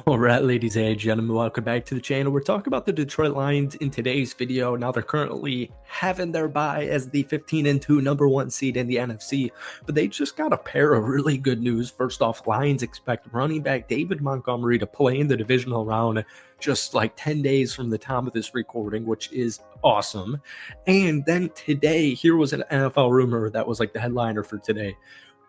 All right, ladies and gentlemen, welcome back to the channel. We're talking about the Detroit Lions in today's video. Now they're currently having their bye as the 15-2 number one seed in the NFC, but they just got a pair of really good news. First off, Lions expect running back David Montgomery to play in the divisional round just like 10 days from the time of this recording, which is awesome. And then today, here was an NFL rumor that was like the headliner for today.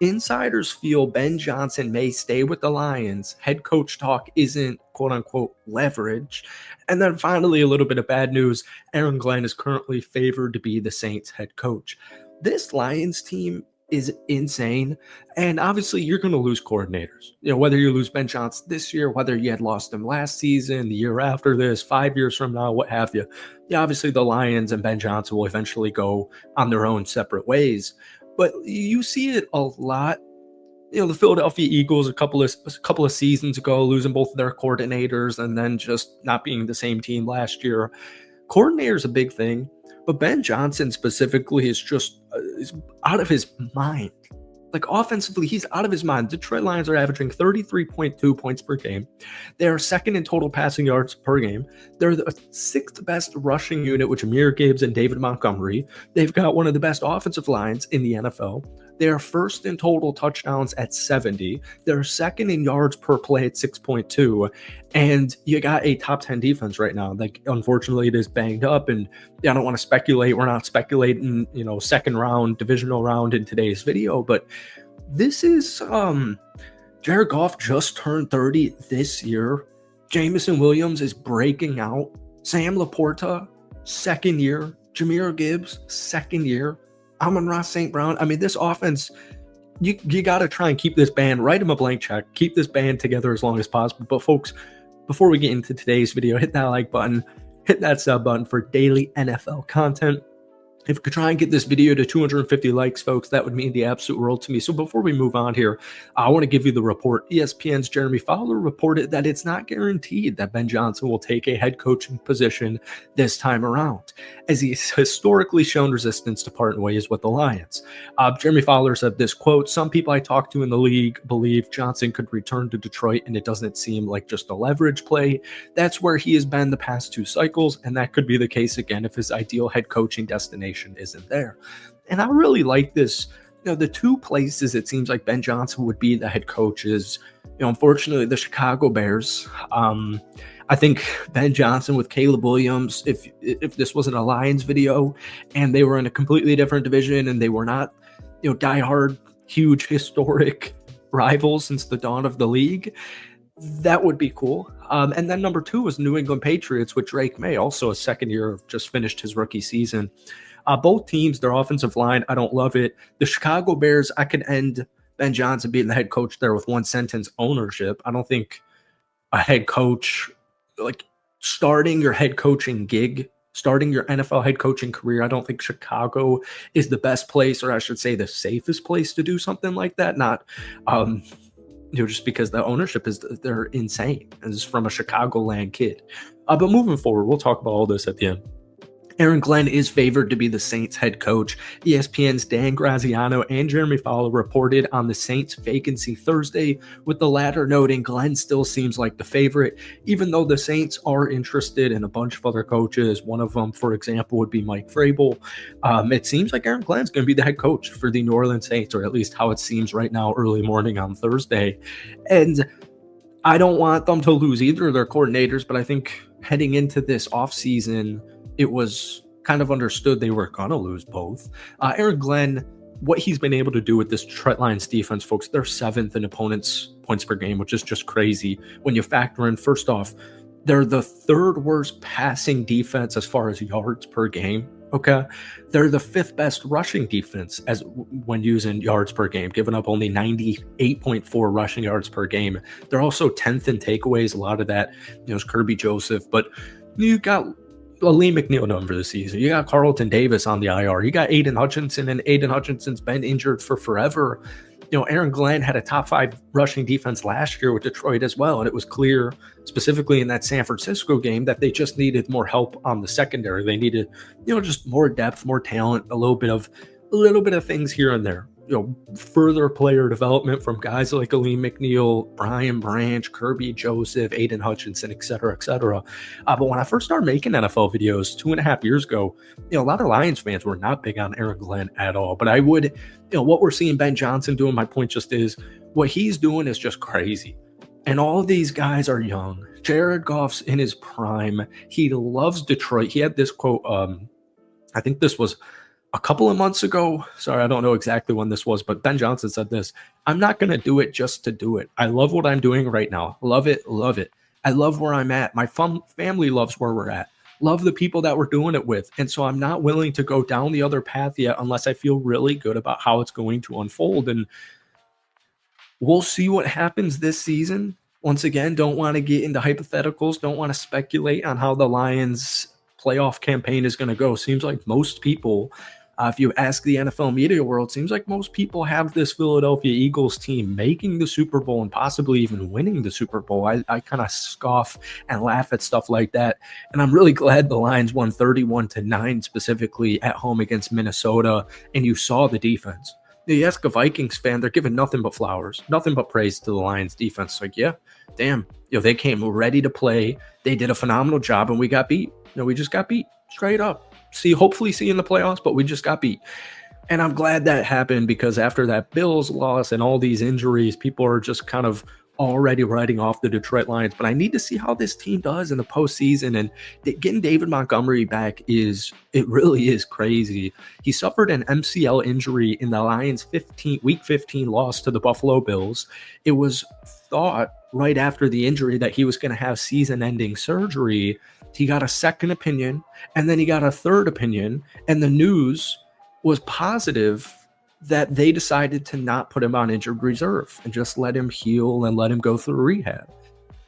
Insiders feel Ben Johnson may stay with the Lions. Head coach talk isn't quote-unquote leverage. And then finally, a little bit of bad news. Aaron Glenn is currently favored to be the Saints head coach. This Lions team is insane. And obviously, you're going to lose coordinators. You know, whether you lose Ben Johnson this year, whether you had lost him last season, the year after this, 5 years from now, what have you. Yeah, obviously, the Lions and Ben Johnson will eventually go on their own separate ways. But you see it a lot. You know, the Philadelphia Eagles a couple of seasons ago, losing both of their coordinators and then just not being the same team last year. Coordinator is a big thing, but Ben Johnson specifically is just is out of his mind. Like offensively, he's out of his mind. Detroit Lions are averaging 33.2 points per game. They are second in total passing yards per game. They're the sixth best rushing unit with Gibbs and David Montgomery. They've got one of the best offensive lines in the NFL. They are first in total touchdowns at 70. They're second in yards per play at 6.2. And you got a top 10 defense right now. Like, unfortunately, it is banged up. And I don't want to speculate. We're not speculating, second round, divisional round in today's video. But this is Jared Goff just turned 30 this year. Jameson Williams is breaking out. Sam Laporta, second year. Jahmyr Gibbs, second year. Amon-Ra St. Brown. I mean, this offense, you got to try and keep this band, write them a blank check, keep this band together as long as possible. But folks, before we get into today's video, hit that like button, hit that sub button for daily NFL content. If we could try and get this video to 250 likes, folks, that would mean the absolute world to me. So before we move on here, I want to give you the report. ESPN's Jeremy Fowler reported that it's not guaranteed that Ben Johnson will take a head coaching position this time around, as he's historically shown resistance to parting ways with the Lions. Jeremy Fowler said this, quote, "Some people I talked to in the league believe Johnson could return to Detroit, and it doesn't seem like just a leverage play. That's where he has been the past two cycles, and that could be the case again if his ideal head coaching destination isn't there." And I really like this. The two places it seems like Ben Johnson would be the head coach is, unfortunately, the Chicago Bears. I think Ben Johnson with Caleb Williams, if this wasn't a Lions video and they were in a completely different division and they were not, diehard, huge, historic rivals since the dawn of the league, that would be cool. And then number two was New England Patriots with Drake May, also a second year, just finished his rookie season. Both teams, their offensive line, I don't love it. The Chicago Bears, I can end Ben Johnson being the head coach there with one sentence: ownership. I don't think a head coach, like starting your head coaching gig, starting your NFL head coaching career, I don't think Chicago is the best place, or I should say the safest place to do something like that. Not, just because the ownership they're insane. And this is from a Chicagoland kid. But moving forward, we'll talk about all this at the end. Aaron Glenn is favored to be the Saints head coach. ESPN's Dan Graziano and Jeremy Fowler reported on the Saints vacancy Thursday, with the latter noting Glenn still seems like the favorite, even though the Saints are interested in a bunch of other coaches. One of them, for example, would be Mike Vrabel. It seems like Aaron Glenn's going to be the head coach for the New Orleans Saints, or at least how it seems right now, early morning on Thursday. And I don't want them to lose either of their coordinators, but I think heading into this offseason, it was kind of understood they were going to lose both. Aaron Glenn, what he's been able to do with this Detroit Lions defense, folks, they're seventh in opponents' points per game, which is just crazy when you factor in, first off, they're the third worst passing defense as far as yards per game. Okay, they're the fifth best rushing defense as when using yards per game, giving up only 98.4 rushing yards per game. They're also 10th in takeaways. A lot of that, is Kirby Joseph, but you got Lee McNeil done for the season. You got Carlton Davis on the IR. You got Aiden Hutchinson, and Aiden Hutchinson's been injured for forever. Aaron Glenn had a top 5 rushing defense last year with Detroit as well, and it was clear, specifically in that San Francisco game, that they just needed more help on the secondary. They needed, just more depth, more talent, a little bit of things here and there. further player development from guys like Aleem McNeil, Brian Branch, Kirby Joseph, Aiden Hutchinson, et cetera, et cetera. But when I first started making NFL videos 2.5 years ago, a lot of Lions fans were not big on Aaron Glenn at all. But I would, what we're seeing Ben Johnson doing, my point just is what he's doing is just crazy. And all of these guys are young. Jared Goff's in his prime. He loves Detroit. He had this quote, I think this was a couple of months ago. Sorry, I don't know exactly when this was, but Ben Johnson said this: "I'm not going to do it just to do it. I love what I'm doing right now. Love it, love it. I love where I'm at. My family loves where we're at. Love the people that we're doing it with. And so I'm not willing to go down the other path yet unless I feel really good about how it's going to unfold." And we'll see what happens this season. Once again, don't want to get into hypotheticals, don't want to speculate on how the Lions playoff campaign is going to go. Seems like most people, if you ask the NFL media world, seems like most people have this Philadelphia Eagles team making the Super Bowl and possibly even winning the Super Bowl. I kind of scoff and laugh at stuff like that. And I'm really glad the Lions won 31-9 specifically at home against Minnesota. And you saw the defense. You ask a Vikings fan, they're giving nothing but flowers, nothing but praise to the Lions defense. Like, yeah, damn, they came ready to play. They did a phenomenal job, and we got beat. We just got beat straight up. Hopefully see in the playoffs, but we just got beat. And I'm glad that happened, because after that Bills loss and all these injuries, people are just kind of already writing off the Detroit Lions. But I need to see how this team does in the postseason. And getting David Montgomery back really is crazy. He suffered an MCL injury in the Lions' week 15 loss to the Buffalo Bills. It was thought right after the injury that he was going to have season-ending surgery. He got a second opinion, and then he got a third opinion, and the news was positive that they decided to not put him on injured reserve and just let him heal and let him go through rehab.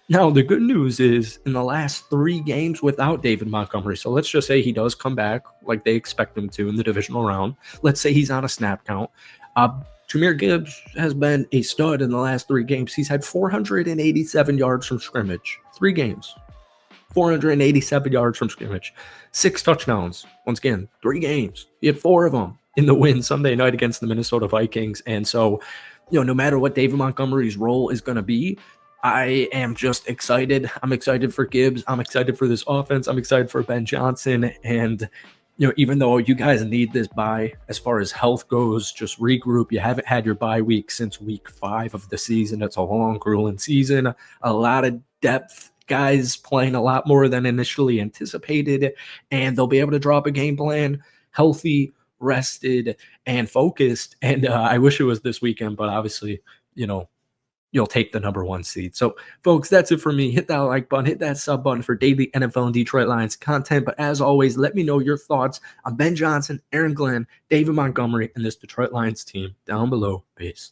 Now, the good news is in the last 3 games without David Montgomery, so let's just say he does come back like they expect him to in the divisional round. Let's say he's on a snap count. Jahmyr Gibbs has been a stud in the last 3 games. He's had 487 yards from scrimmage. 3 games. 487 yards from scrimmage. 6 touchdowns. Once again, 3 games. He had 4 of them in the win Sunday night against the Minnesota Vikings. And so, no matter what David Montgomery's role is going to be, I am just excited. I'm excited for Gibbs. I'm excited for this offense. I'm excited for Ben Johnson. And, even though you guys need this bye, as far as health goes, just regroup. You haven't had your bye week since week 5 of the season. It's a long, grueling season. A lot of depth. Guys playing a lot more than initially anticipated. And they'll be able to drop a game plan healthy, rested, and focused. And I wish it was this weekend, but obviously, you'll take the number 1 seed. So, folks, that's it for me. Hit that like button, hit that sub button for daily NFL and Detroit Lions content. But as always, let me know your thoughts on Ben Johnson, Aaron Glenn, David Montgomery, and this Detroit Lions team down below. Peace.